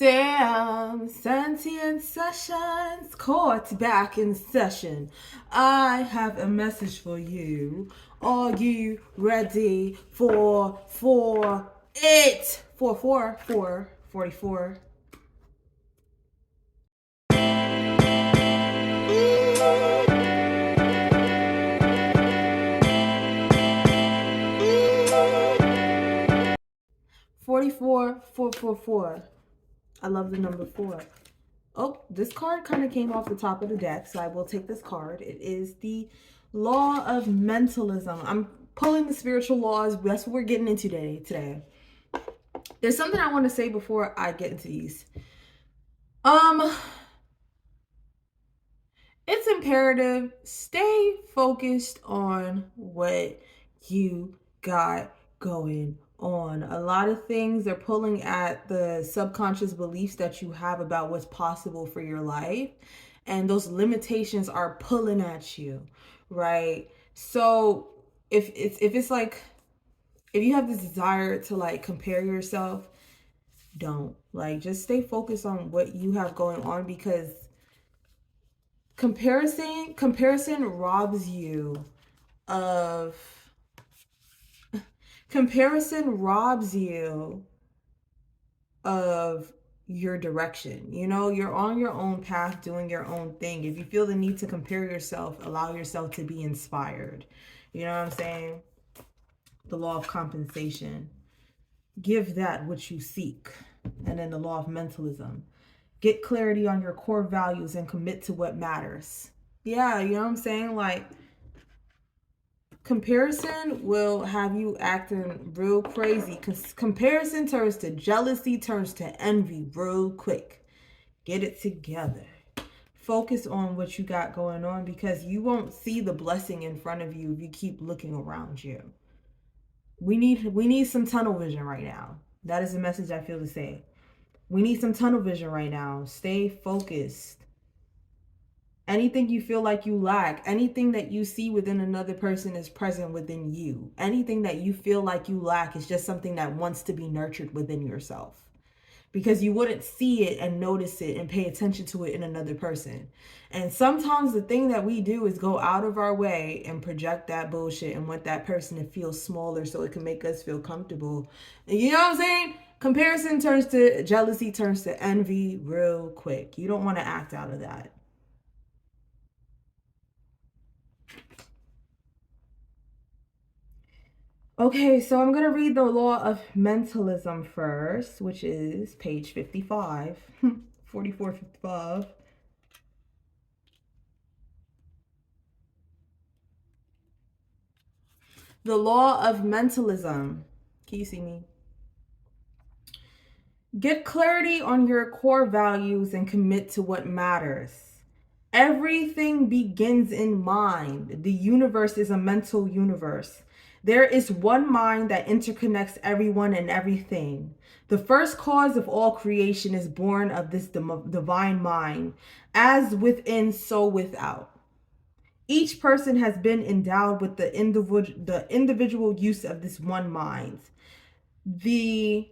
Sentient sessions, court back in session. I have a message for you. Are you ready for it? 44. 444. I love the number 4. Oh, this card kind of came off the top of the deck, so I will take this card. It is the law of mentalism. I'm pulling the spiritual laws. That's what we're getting into today. There's something I want to say before I get into these. It's imperative. Stay focused on what you got going on. A lot of things are pulling at the subconscious beliefs that you have about what's possible for your life, and those limitations are pulling at you, right? So if it's like, if you have this desire to like compare yourself, don't. Like, just stay focused on what you have going on, because comparison robs you of your direction. You know, you're on your own path doing your own thing. If you feel the need to compare yourself, allow yourself to be inspired. You know what I'm saying? The law of compensation. Give that which you seek. And then the law of mentalism. Get clarity on your core values and commit to what matters. Yeah, you know what I'm saying? Like, comparison will have you acting real crazy. Comparison turns to jealousy, turns to envy real quick. Get it together. Focus on what you got going on, because you won't see the blessing in front of you if you keep looking around you. We need some tunnel vision right now. That is the message I feel to say. We need some tunnel vision right now. Stay focused. Anything you feel like you lack, anything that you see within another person is present within you. Anything that you feel like you lack is just something that wants to be nurtured within yourself, because you wouldn't see it and notice it and pay attention to it in another person. And sometimes the thing that we do is go out of our way and project that bullshit and want that person to feel smaller so it can make us feel comfortable. And you know what I'm saying? Comparison turns to jealousy, turns to envy real quick. You don't want to act out of that. Okay, so I'm going to read the law of mentalism first, which is page 55, 44, 55. The law of mentalism. Can you see me? Get clarity on your core values and commit to what matters. Everything begins in mind. The universe is a mental universe. There is one mind that interconnects everyone and everything. The first cause of all creation is born of this divine mind, as within, so without. Each person has been endowed with the individual use of this one mind. The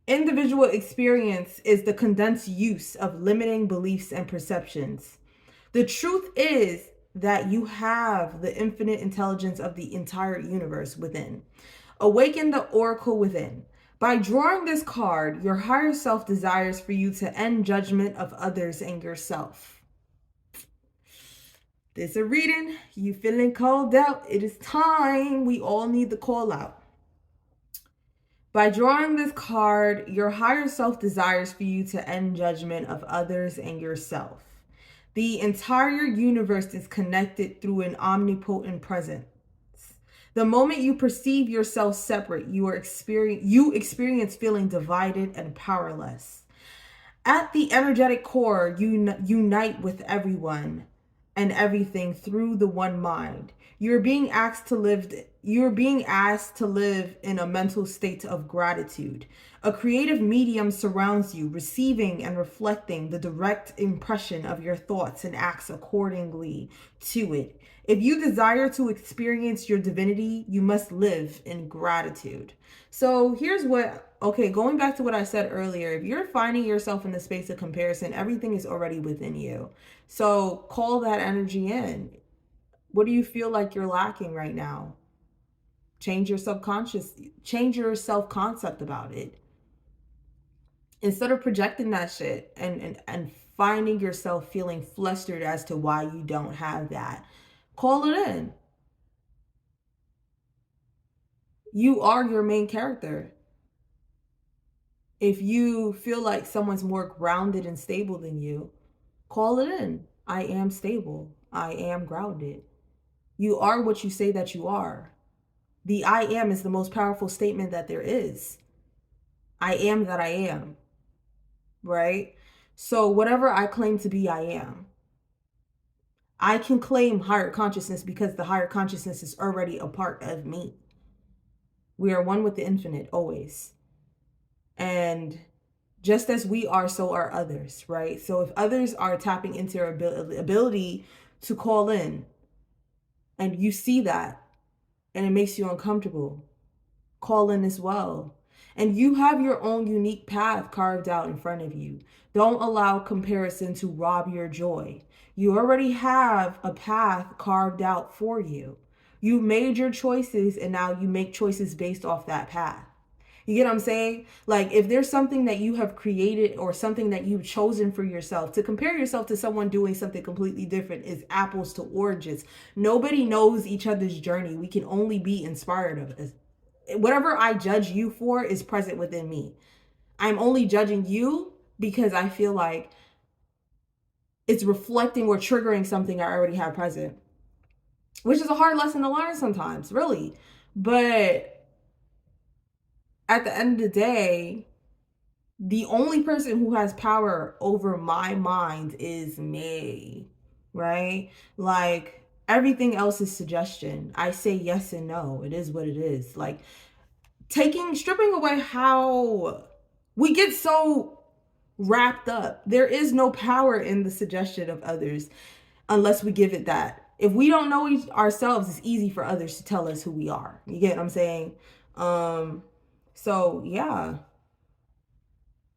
individual experience is the condensed use of limiting beliefs and perceptions. The truth is that you have the infinite intelligence of the entire universe within. Awaken the oracle within. By drawing this card, your higher self desires for you to end judgment of others and yourself. This a reading. You feeling called out? It is time. We all need the call out. By drawing this card, your higher self desires for you to end judgment of others and yourself. The entire universe is connected through an omnipotent presence. The moment you perceive yourself separate, you experience feeling divided and powerless. At the energetic core, you unite with everyone and everything through the one mind. You're being asked to live in a mental state of gratitude. A creative medium surrounds you, receiving and reflecting the direct impression of your thoughts and acts accordingly to it. If you desire to experience your divinity, you must live in gratitude. So here's what Okay, going back to what I said earlier, if you're finding yourself in the space of comparison, everything is already within you. So call that energy in. What do you feel like you're lacking right now? Change your subconscious, change your self concept about it. Instead of projecting that shit and finding yourself feeling flustered as to why you don't have that, call it in. You are your main character. If you feel like someone's more grounded and stable than you, call it in. I am stable. I am grounded. You are what you say that you are. The I am is the most powerful statement that there is. I am that I am, right? So whatever I claim to be, I am. I can claim higher consciousness because the higher consciousness is already a part of me. We are one with the infinite always. And just as we are, so are others, right? So if others are tapping into their ability to call in, and you see that, and it makes you uncomfortable, call in as well. And you have your own unique path carved out in front of you. Don't allow comparison to rob your joy. You already have a path carved out for you. You made your choices, and now you make choices based off that path. You get what I'm saying? Like, if there's something that you have created or something that you've chosen for yourself, to compare yourself to someone doing something completely different is apples to oranges. Nobody knows each other's journey. We can only be inspired of it. Whatever I judge you for is present within me. I'm only judging you because I feel like it's reflecting or triggering something I already have present, which is a hard lesson to learn sometimes, really. But at the end of the day, the only person who has power over my mind is me, right? Like, everything else is suggestion. I say yes and no. It is what it is. Like, stripping away how we get so wrapped up. There is no power in the suggestion of others unless we give it that. If we don't know ourselves, it's easy for others to tell us who we are. You get what I'm saying? So yeah.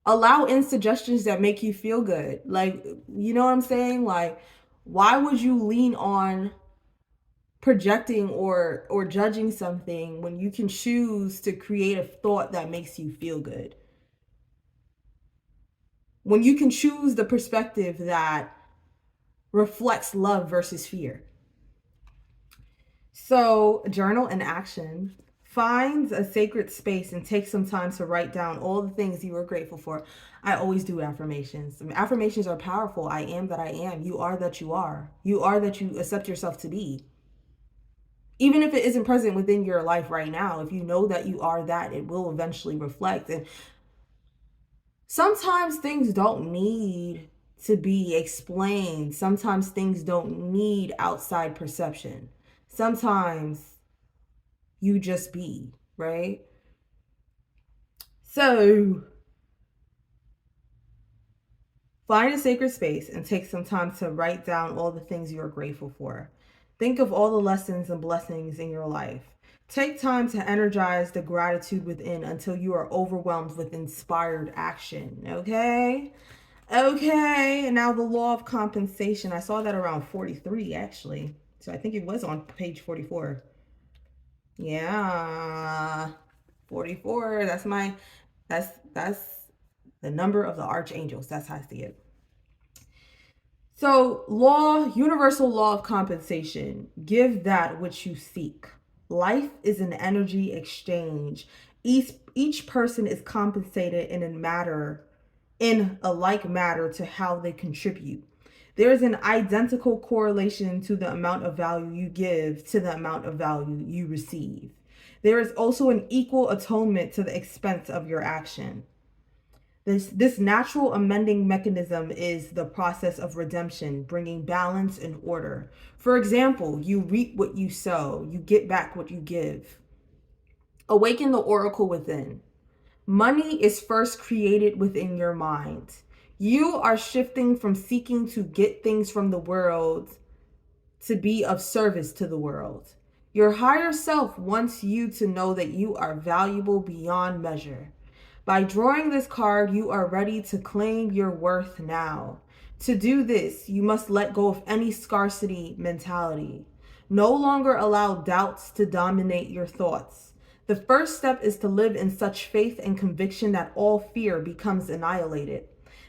Allow in suggestions that make you feel good. Like, you know what I'm saying? Like, why would you lean on projecting or judging something when you can choose to create a thought that makes you feel good? When you can choose the perspective that reflects love versus fear. So, journal and action. Find a sacred space and take some time to write down all the things you are grateful for. I always do affirmations. I mean, affirmations are powerful. I am that I am. You are that you are. You are that you accept yourself to be. Even if it isn't present within your life right now, if you know that you are that, it will eventually reflect. And sometimes things don't need to be explained. Sometimes things don't need outside perception. Sometimes you just be, right? So find a sacred space and take some time to write down all the things you are grateful for. Think of all the lessons and blessings in your life. Take time to energize the gratitude within until you are overwhelmed with inspired action. Okay? Okay. And now the law of compensation. I saw that around 43 actually. So I think it was on page 44. Yeah. 44. That's the number of the archangels. That's how I see it. So, universal law of compensation. Give that which you seek. Life is an energy exchange. Each person is compensated in a like matter to how they contribute. There is an identical correlation to the amount of value you give to the amount of value you receive. There is also an equal atonement to the expense of your action. This natural amending mechanism is the process of redemption, bringing balance and order. For example, you reap what you sow, you get back what you give. Awaken the oracle within. Money is first created within your mind. You are shifting from seeking to get things from the world to be of service to the world. Your higher self wants you to know that you are valuable beyond measure. By drawing this card, you are ready to claim your worth now. To do this, you must let go of any scarcity mentality. No longer allow doubts to dominate your thoughts. The first step is to live in such faith and conviction that all fear becomes annihilated.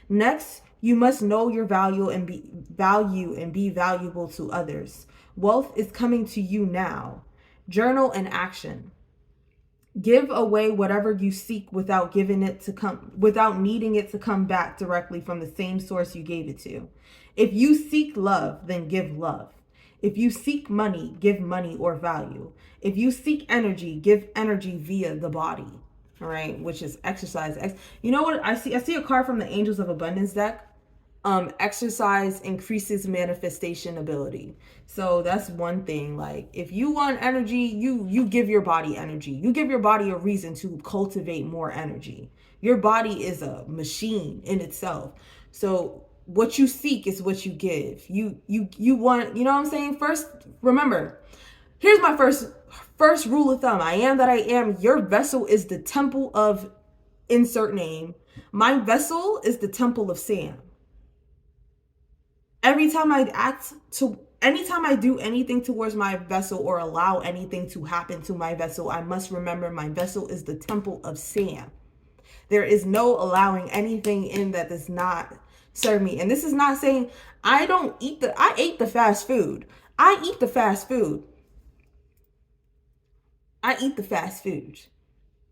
Next, you must know your value and be valuable to others. Wealth is coming to you now. Journal and action. Give away whatever you seek without needing it to come back directly from the same source you gave it to. If you seek love, then give love. If you seek money, give money or value. If you seek energy, give energy via the body. All right, which is exercise. You know what I see? I see a card from the Angels of Abundance deck. Exercise increases manifestation ability. So that's one thing. Like, if you want energy, you give your body energy. You give your body a reason to cultivate more energy. Your body is a machine in itself. So what you seek is what you give. You want, you know what I'm saying? First, remember, here's my first rule of thumb. I am that I am. Your vessel is the temple of insert name. My vessel is the temple of Sam. Anytime I do anything towards my vessel or allow anything to happen to my vessel, I must remember my vessel is the temple of Sam. There is no allowing anything in that does not serve me. And this is not saying I ate the fast food. I eat the fast food.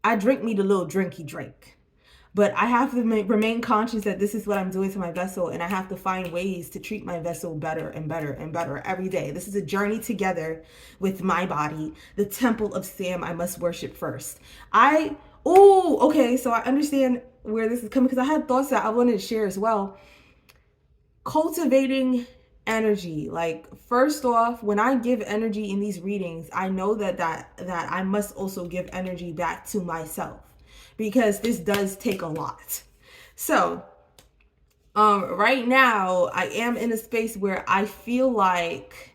I drink me the little drinky drink. But I have to remain conscious that this is what I'm doing to my vessel, and I have to find ways to treat my vessel better and better and better every day. This is a journey together with my body, the temple of Sam I must worship first. Okay, so I understand where this is coming, because I had thoughts that I wanted to share as well. Cultivating energy. Like, first off, when I give energy in these readings, I know that I must also give energy back to myself, because this does take a lot. So right now I am in a space where I feel like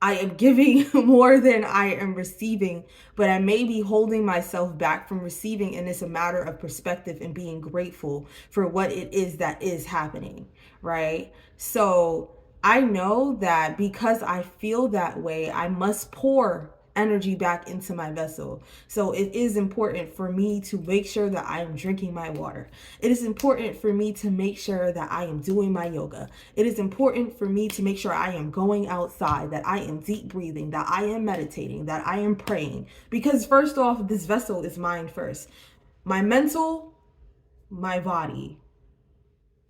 I am giving more than I am receiving, but I may be holding myself back from receiving, and it's a matter of perspective and being grateful for what it is that is happening, right? So I know that because I feel that way, I must pour energy back into my vessel. So it is important for me to make sure that I am drinking my water. It is important for me to make sure that I am doing my yoga. It is important for me to make sure I am going outside, that I am deep breathing, that I am meditating, that I am praying. Because first off, this vessel is mine first. My mental, my body.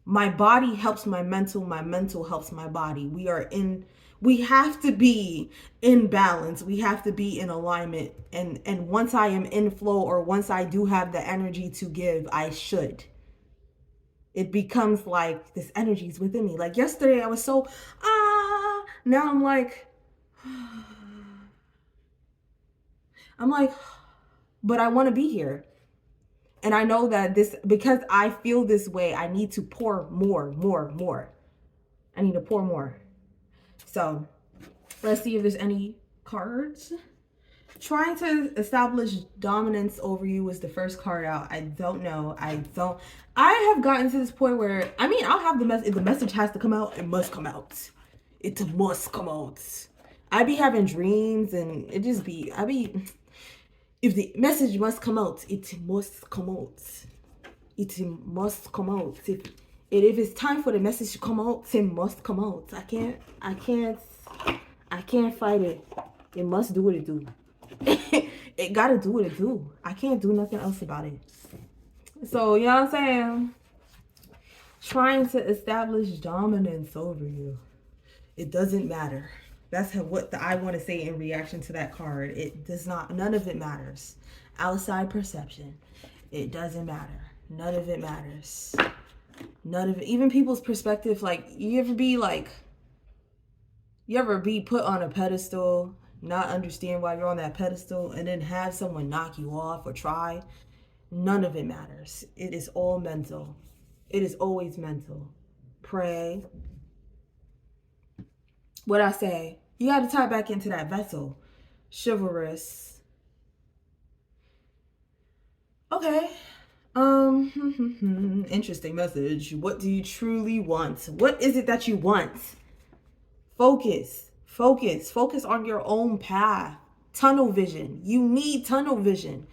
My body helps my mental helps my body. We have to be in balance. We have to be in alignment. And once I am in flow, or once I do have the energy to give, it becomes like this energy is within me. Like yesterday I was so, now I'm like, but I want to be here. And I know that because I feel this way, I need to pour more. I need to pour more. So let's see if there's any cards. Trying to establish dominance over you was the first card out. I don't know. I have gotten to this point where, I'll have the message. If the message has to come out, it must come out. It must come out. I be having dreams, and if the message must come out, it must come out. It must come out. If it's time for the message to come out, it must come out. I can't fight it. It must do what it do. It gotta do what it do. I can't do nothing else about it. So, you know what I'm saying? Trying to establish dominance over you. It doesn't matter. That's what I want to say in reaction to that card. It does not, none of it matters. Outside perception, it doesn't matter. None of it matters. None of it. Even people's perspective, like, you ever be put on a pedestal, not understand why you're on that pedestal, and then have someone knock you off or try? None of it matters. It is all mental. It is always mental. Pray. What I say, you got to tie back into that vessel. Chivalrous. Okay. Interesting message. What do you truly want? What is it that you want? Focus. Focus. Focus on your own path. Tunnel vision. You need tunnel vision.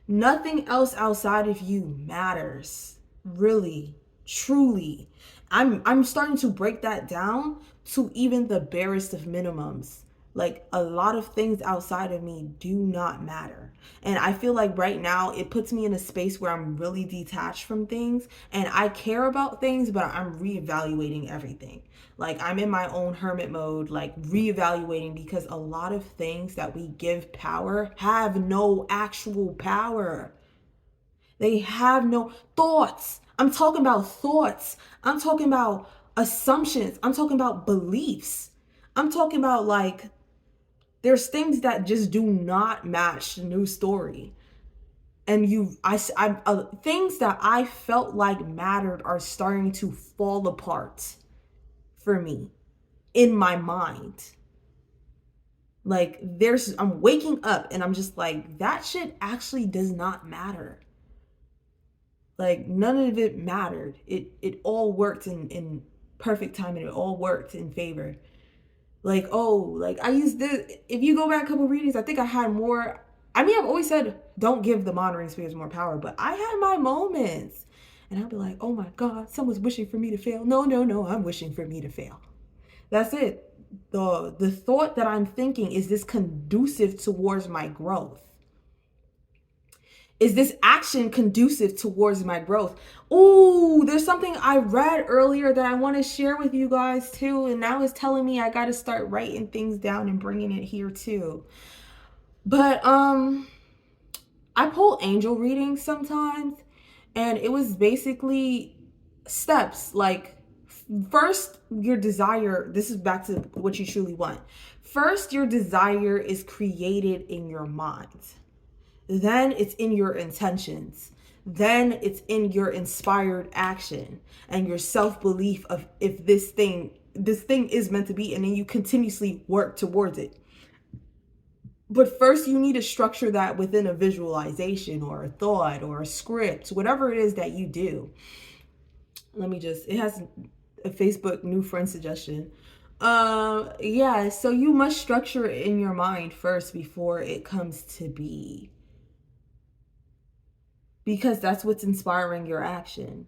Nothing else outside of you matters. Really, truly. I'm starting to break that down to even the barest of minimums. Like a lot of things outside of me do not matter. And I feel like right now it puts me in a space where I'm really detached from things and I care about things, but I'm reevaluating everything. Like I'm in my own hermit mode, like reevaluating because a lot of things that we give power have no actual power. They have no thoughts. I'm talking about thoughts. I'm talking about assumptions. I'm talking about beliefs. I'm talking about like there's things that just do not match the new story. And things that I felt like mattered are starting to fall apart for me in my mind. Like I'm waking up and I'm just like, that shit actually does not matter. Like none of it mattered. It all worked in perfect time and it all worked in favor. Like, oh, like I used this. If you go back a couple readings, I think I had more. I mean, I've always said don't give the monitoring spirits more power, but I had my moments. And I'd be like, oh my God, someone's wishing for me to fail. No, no, no, I'm wishing for me to fail. That's it. The thought that I'm thinking, is this conducive towards my growth? Is this action conducive towards my growth? Ooh, there's something I read earlier that I want to share with you guys too. And now it's telling me I got to start writing things down and bringing it here too. But I pull angel readings sometimes, and it was basically steps like first your desire. This is back to what you truly want. First, your desire is created in your mind. Then it's in your intentions. Then it's in your inspired action and your self-belief of if this thing is meant to be, and then you continuously work towards it. But first you need to structure that within a visualization or a thought or a script, whatever it is that you do. It has a Facebook new friend suggestion. Yeah, so you must structure it in your mind first before it comes to be, because that's what's inspiring your action,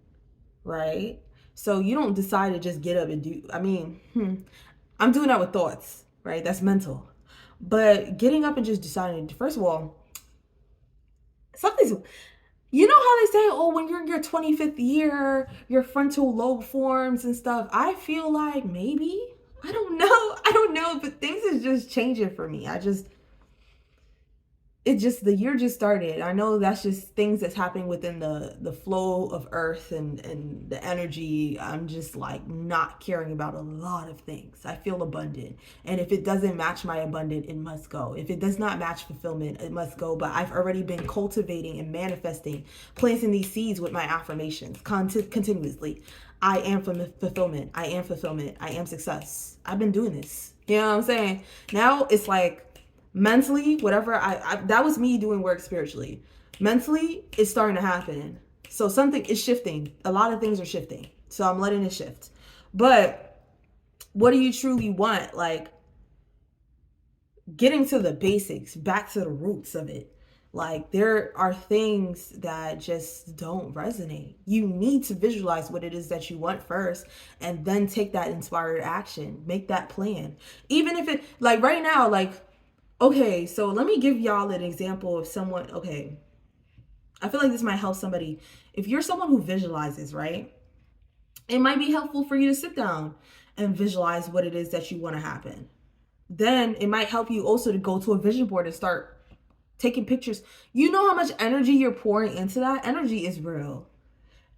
right? So you don't decide to just get up and do, I'm doing that with thoughts, right? That's mental. But getting up and just deciding, first of all, something's, you know how they say, oh, when you're in your 25th year, your frontal lobe forms and stuff. I feel like maybe, I don't know, but things is just changing for me. The year just started. I know that's just things that's happening within the flow of earth and the energy. I'm just like not caring about a lot of things. I feel abundant, and if it doesn't match my abundant, it must go. If it does not match fulfillment, it must go. But I've already been cultivating and manifesting, planting these seeds with my affirmations continuously. I am fulfillment. I am fulfillment. I am success. I've been doing this. You know what I'm saying? Now it's like mentally, whatever that was me doing work spiritually. Mentally, it's starting to happen. So something is shifting. A lot of things are shifting. So I'm letting it shift. But what do you truly want? Like getting to the basics, back to the roots of it. Like there are things that just don't resonate. You need to visualize what it is that you want first and then take that inspired action. Make that plan. Even if it, like right now, like, okay, so let me give y'all an example of someone. Okay, I feel like this might help somebody. If you're someone who visualizes, right? It might be helpful for you to sit down and visualize what it is that you want to happen. Then it might help you also to go to a vision board and start taking pictures. You know how much energy you're pouring into that? Energy is real.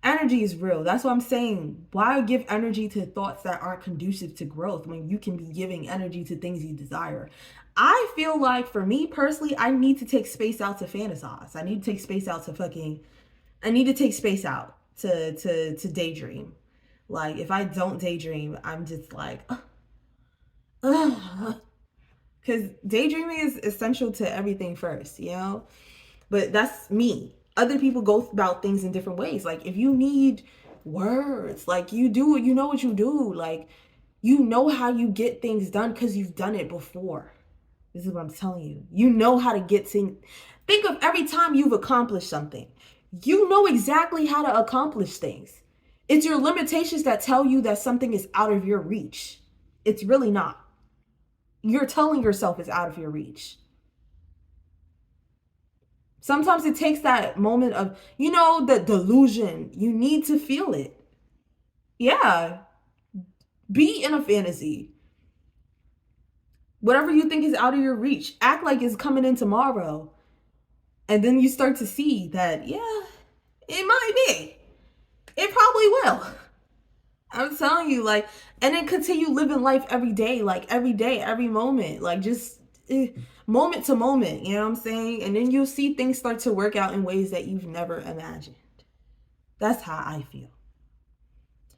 Energy is real. That's what I'm saying. Why give energy to thoughts that aren't conducive to growth when you can be giving energy to things you desire? I feel like for me personally, I need to take space out to fantasize. I need to take space out to I need to take space out to daydream. Like if I don't daydream, I'm just like, because daydreaming is essential to everything first, you know? But that's me. Other people go about things in different ways. Like if you need words, like you do, you know what you do. Like you know how you get things done because you've done it before. This is what I'm telling you. You know how to get things. Think of every time you've accomplished something. You know exactly how to accomplish things. It's your limitations that tell you that something is out of your reach. It's really not. You're telling yourself it's out of your reach. Sometimes it takes that moment of, the delusion. You need to feel it. Yeah. Be in a fantasy. Whatever you think is out of your reach, act like it's coming in tomorrow. And then you start to see that, yeah, it might be. It probably will. I'm telling you, like, and then continue living life every day, every moment, like just moment to moment, you know what I'm saying? And then you'll see things start to work out in ways that you've never imagined. That's how I feel.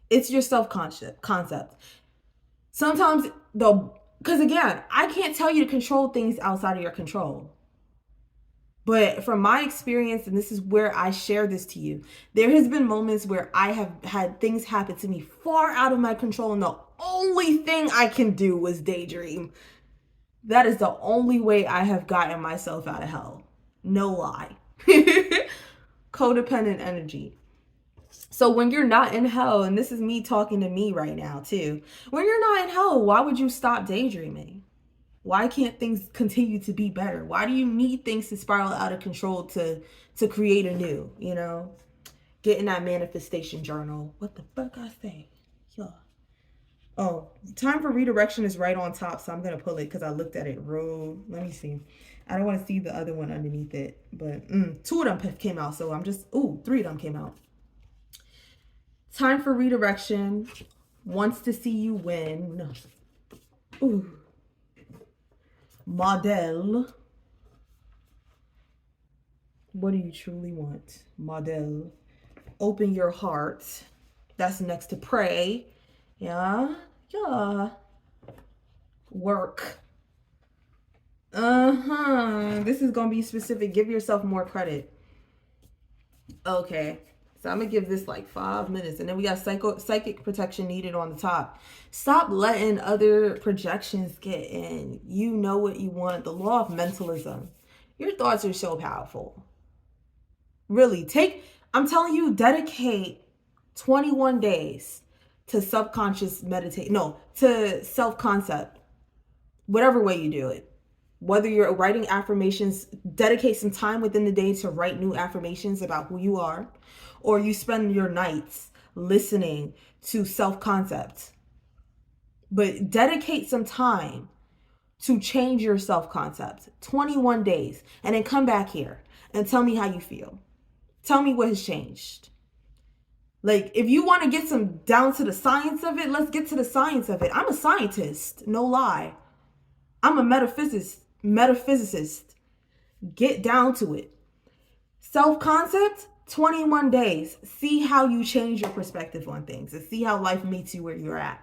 It's your concept. Sometimes because again, I can't tell you to control things outside of your control. But from my experience, and this is where I share this to you, there has been moments where I have had things happen to me far out of my control, and the only thing I can do was daydream. That is the only way I have gotten myself out of hell. No lie. Codependent energy. So when you're not in hell, and this is me talking to me right now too, when you're not in hell, why would you stop daydreaming? Why can't things continue to be better? Why do you need things to spiral out of control to create anew, Get in that manifestation journal. What the fuck I say? Yeah. Oh, time for redirection is right on top, so I'm going to pull it because I looked at it let me see. I don't want to see the other one underneath it, but 2 of them came out, so 3 of them came out. Time for redirection. Wants to see you win. Ooh. Model. What do you truly want? Model. Open your heart. That's next to pray. Yeah. Work. This is going to be specific. Give yourself more credit. Okay. So I'm going to give this like 5 minutes. And then we got psychic protection needed on the top. Stop letting other projections get in. You know what you want. The law of mentalism. Your thoughts are so powerful. Really. I'm telling you, dedicate 21 days to subconscious meditate. No, to self-concept. Whatever way you do it. Whether you're writing affirmations, dedicate some time within the day to write new affirmations about who you are, or you spend your nights listening to self-concept. But dedicate some time to change your self-concept. 21 days. And then come back here and tell me how you feel. Tell me what has changed. Like, if you want to get some down to the science of it, let's get to the science of it. I'm a scientist, no lie. I'm a metaphysicist. Get down to it. Self-concept, 21 days. See how you change your perspective on things and see how life meets you where you're at.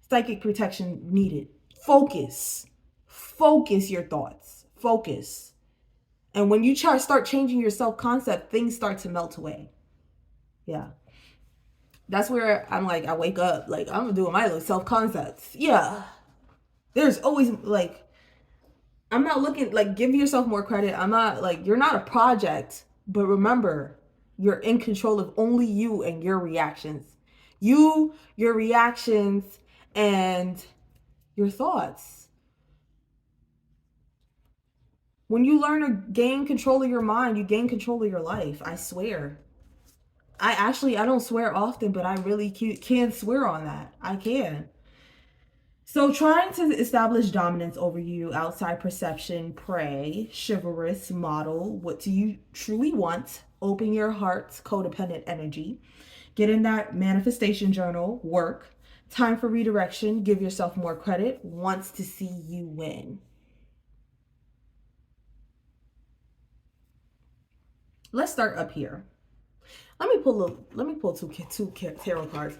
Psychic protection needed. Focus. Focus your thoughts. Focus. And when you start changing your self-concept, things start to melt away. Yeah. That's where I'm like, I wake up, like, I'm doing my little self-concepts. Yeah. There's always, like, I'm not looking, like, give yourself more credit. I'm not, like, you're not a project. But remember, you're in control of only you and your reactions. Your reactions, and your thoughts. When you learn to gain control of your mind, you gain control of your life. I swear. I don't swear often, but I really can swear on that. I can. So trying to establish dominance over you, outside perception, pray, chivalrous, model, what do you truly want? Open your heart, codependent energy. Get in that manifestation journal, work. Time for redirection, give yourself more credit, wants to see you win. Let's start up here. Let me pull two tarot cards.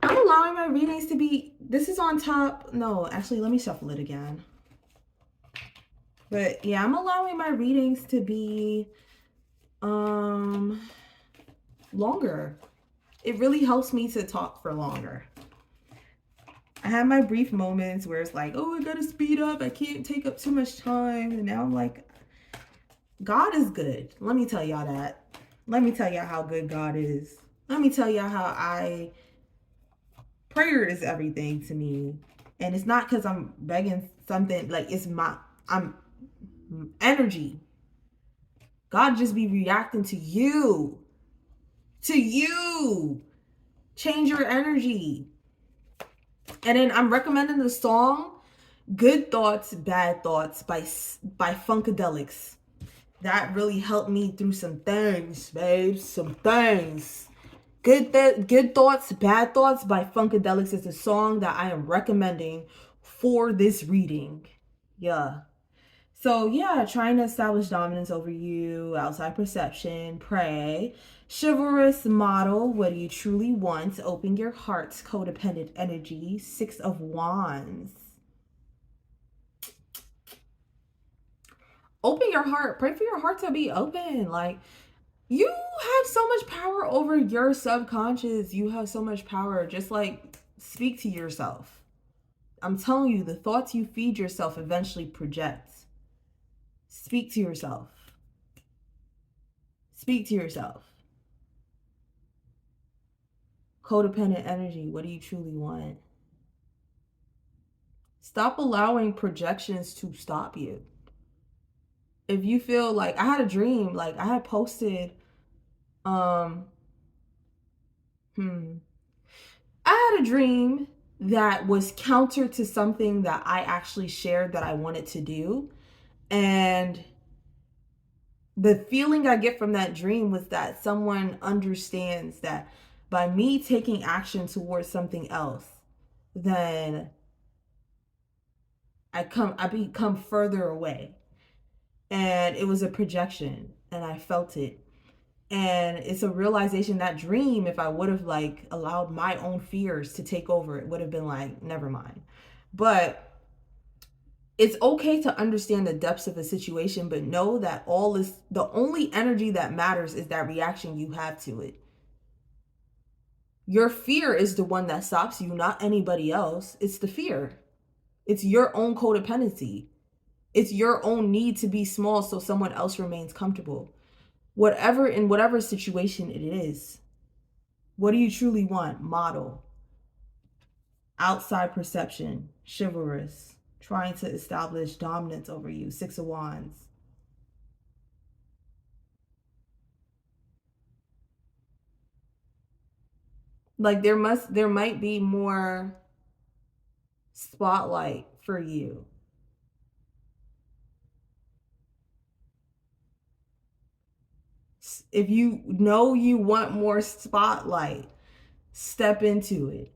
I'm allowing my readings to be, this is on top. No, actually, let me shuffle it again. But yeah, I'm allowing my readings to be Um, Longer. It really helps me to talk for longer. I have my brief moments where it's like, oh, I gotta speed up. I can't take up too much time. And now I'm like, God is good. Let me tell y'all that. Let me tell y'all how good God is. Let me tell y'all how prayer is everything to me. And it's not because I'm begging something, like I'm energy. God just be reacting to you. To you. Change your energy. And then I'm recommending the song Good Thoughts, Bad Thoughts by Funkadelics. That really helped me through some things, babes. Some things. Good Thoughts, Bad Thoughts by Funkadelics is a song that I am recommending for this reading. Yeah. So yeah, trying to establish dominance over you, outside perception, pray. Chivalrous model, what do you truly want? Open your heart's codependent energy, 6 of Wands. Open your heart. Pray for your heart to be open. Like, you have so much power over your subconscious. You have so much power. Just like, speak to yourself. I'm telling you, the thoughts you feed yourself eventually project. Speak to yourself. Speak to yourself. Codependent energy. What do you truly want? Stop allowing projections to stop you. If you feel like, I had a dream, like I had posted, I had a dream that was counter to something that I actually shared that I wanted to do. And the feeling I get from that dream was that someone understands that by me taking action towards something else, then I become further away. And it was a projection and I felt it. And it's a realization, that dream, if I would have like allowed my own fears to take over, it would have been like, never mind. But it's okay to understand the depths of a situation, but know that the only energy that matters is that reaction you have to it. Your fear is the one that stops you, not anybody else. It's the fear. It's your own codependency. It's your own need to be small so someone else remains comfortable. In whatever situation it is. What do you truly want? Model. Outside perception. Chivalrous. Trying to establish dominance over you. 6 of Wands. Like there might be more spotlight for you. If you know you want more spotlight, step into it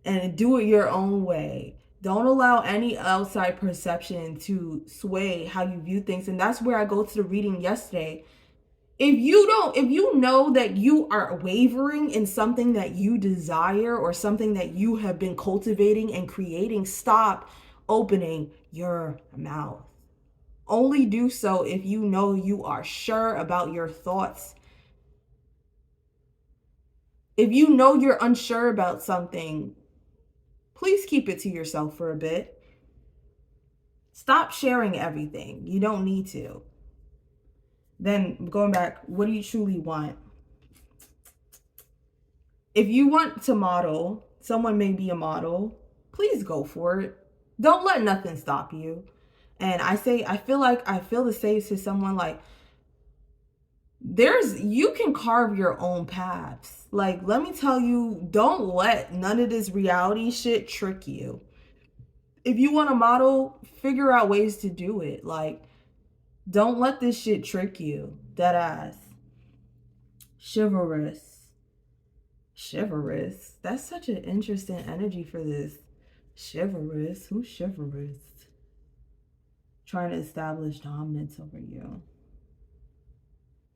and do it your own way. Don't allow any outside perception to sway how you view things. And that's where I go to the reading yesterday. If you know that you are wavering in something that you desire or something that you have been cultivating and creating, stop opening your mouth. Only do so if you know you are sure about your thoughts. If you know you're unsure about something, please keep it to yourself for a bit. Stop sharing everything. You don't need to. Then going back, what do you truly want? If you want to model, someone may be a model, please go for it. Don't let nothing stop you. And I feel the same to someone, like, you can carve your own paths. Like, let me tell you, don't let none of this reality shit trick you. If you want to model, figure out ways to do it. Like, don't let this shit trick you. Dead ass. Chivalrous. Chivalrous. That's such an interesting energy for this. Chivalrous. Who's chivalrous? Trying to establish dominance over you.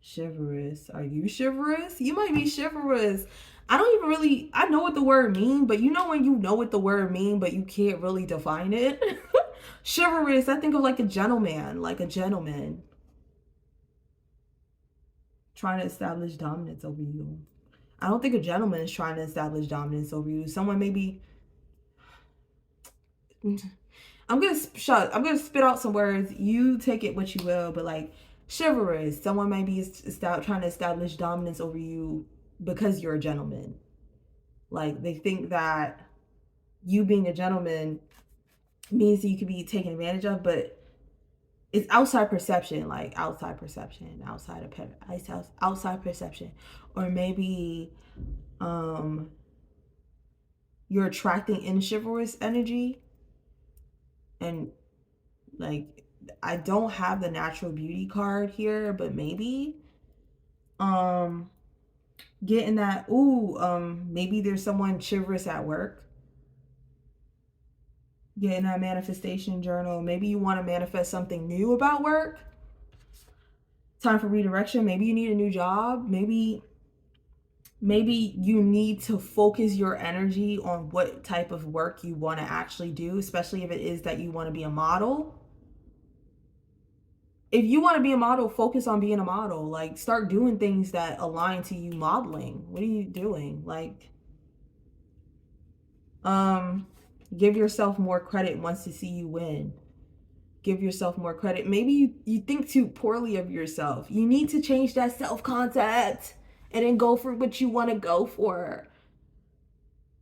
Chivalrous. Are you chivalrous? You might be chivalrous. I know what the word mean, but you know when you know what the word mean, but you can't really define it? Chivalrous, I think of like a gentleman, like a gentleman. trying to establish dominance over you. I don't think a gentleman is trying to establish dominance over you. Someone maybe I'm gonna spit out some words. You take it what you will, but like chivalrous. Someone may be trying to establish dominance over you because you're a gentleman. Like they think that you being a gentleman means that you could be taken advantage of, but it's outside perception, like outside perception, outside perception, or maybe you're attracting in chivalrous energy, and like I don't have the natural beauty card here, but maybe getting that maybe there's someone chivalrous at work. Getting that manifestation journal. Maybe you want to manifest something new about work. Time for redirection. Maybe you need a new job. Maybe you need to focus your energy on what type of work you want to actually do, especially if it is that you want to be a model. If you want to be a model, focus on being a model. Like, start doing things that align to you modeling. What are you doing? Like, give yourself more credit once to see you win. Give yourself more credit. Maybe you think too poorly of yourself. You need to change that self-concept and then go for what you want to go for.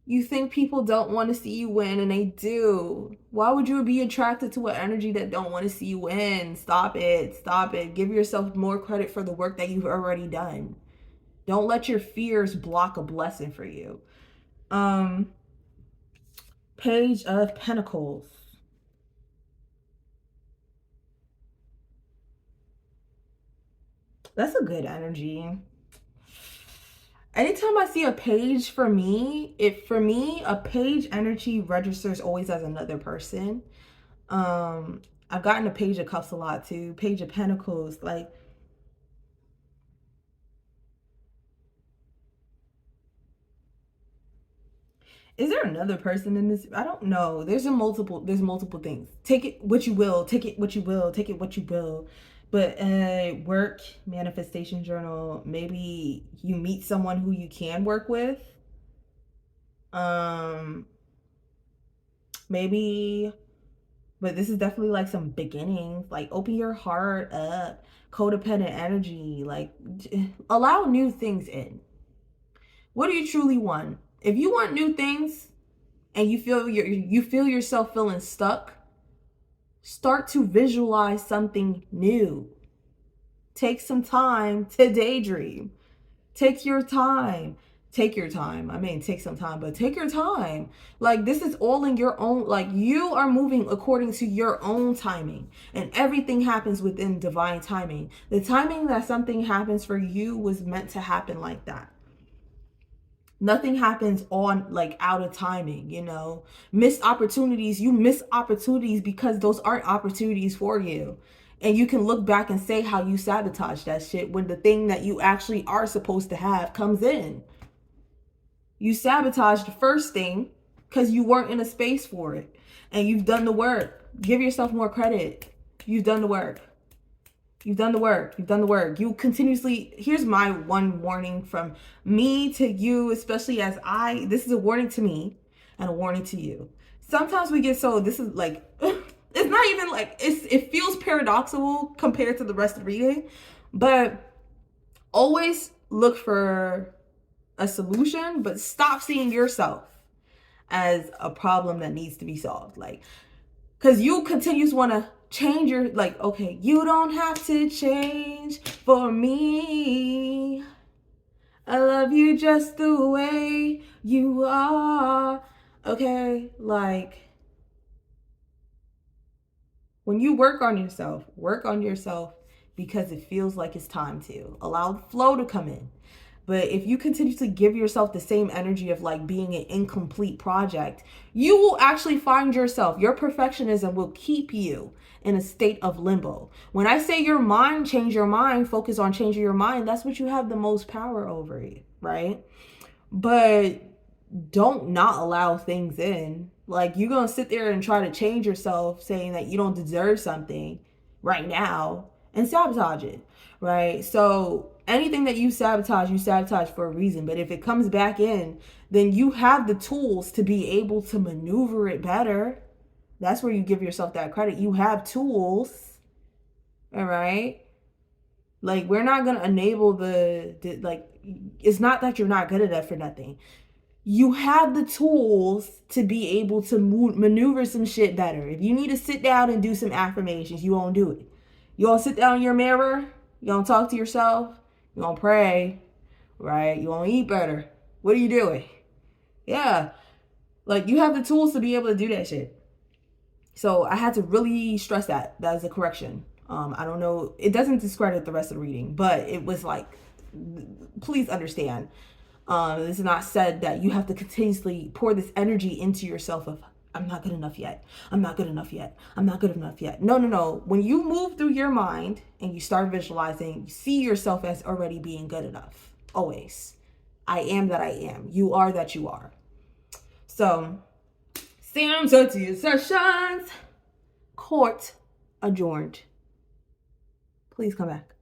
You think people don't want to see you win, and they do. Why would you be attracted to an energy that don't want to see you win? Stop it. Stop it. Give yourself more credit for the work that you've already done. Don't let your fears block a blessing for you. Page of Pentacles. That's a good energy. Anytime I see a page, for me, a page energy registers always as another person. I've gotten a Page of Cups a lot too. Page of Pentacles, like, is there another person in this? I don't know. There's multiple things. Take it what you will, take it what you will, take it what you will. But work, manifestation journal, maybe you meet someone who you can work with. Maybe, but this is definitely like some beginnings. Like, open your heart up. Codependent energy. Like, allow new things in. What do you truly want? If you want new things and you feel yourself feeling stuck, start to visualize something new. Take some time to daydream. Take your time. Take your time. I mean, take some time, but take your time. Like, this is all in your own, like, you are moving according to your own timing, and everything happens within divine timing. The timing that something happens for you was meant to happen like that. Nothing happens on, like, out of timing, you know. Missed opportunities, you miss opportunities because those aren't opportunities for you. And you can look back and say how you sabotage that shit when the thing that you actually are supposed to have comes in. You sabotage the first thing because you weren't in a space for it. And you've done the work. Give yourself more credit. You've done the work. You've done the work. You've done the work. You continuously, here's my one warning from me to you, especially as this is a warning to me and a warning to you. Sometimes we get so, this is like, it's not even like, it feels paradoxical compared to the rest of the reading, but always look for a solution, but stop seeing yourself as a problem that needs to be solved. Like, because you continuously want to change your, like, okay, you don't have to change for me. I love you just the way you are. Okay, like, when you work on yourself because it feels like it's time to. Allow the flow to come in. But if you continuously give yourself the same energy of like being an incomplete project, you will actually find yourself, your perfectionism will keep you in a state of limbo. When I say change your mind, focus on changing your mind, that's what you have the most power over, right? But don't not allow things in. Like, you're going to sit there and try to change yourself saying that you don't deserve something right now and sabotage it, right? So anything that you sabotage for a reason. But if it comes back in, then you have the tools to be able to maneuver it better. That's where you give yourself that credit. You have tools. All right. Like, we're not going to enable like, it's not that you're not good at that for nothing. You have the tools to be able to maneuver some shit better. If you need to sit down and do some affirmations, you won't do it. You won't sit down in your mirror. You won't talk to yourself. You won't pray, right? You won't eat better. What are you doing? Yeah. Like, you have the tools to be able to do that shit. So I had to really stress that. That is a correction. I don't know. It doesn't discredit the rest of the reading, but it was like, please understand. This is not said that you have to continuously pour this energy into yourself of, I'm not good enough yet. I'm not good enough yet. I'm not good enough yet. No. When you move through your mind and you start visualizing, you see yourself as already being good enough. Always. I am that I am. You are that you are. So, sxmthefxiry sessions. Court adjourned. Please come back.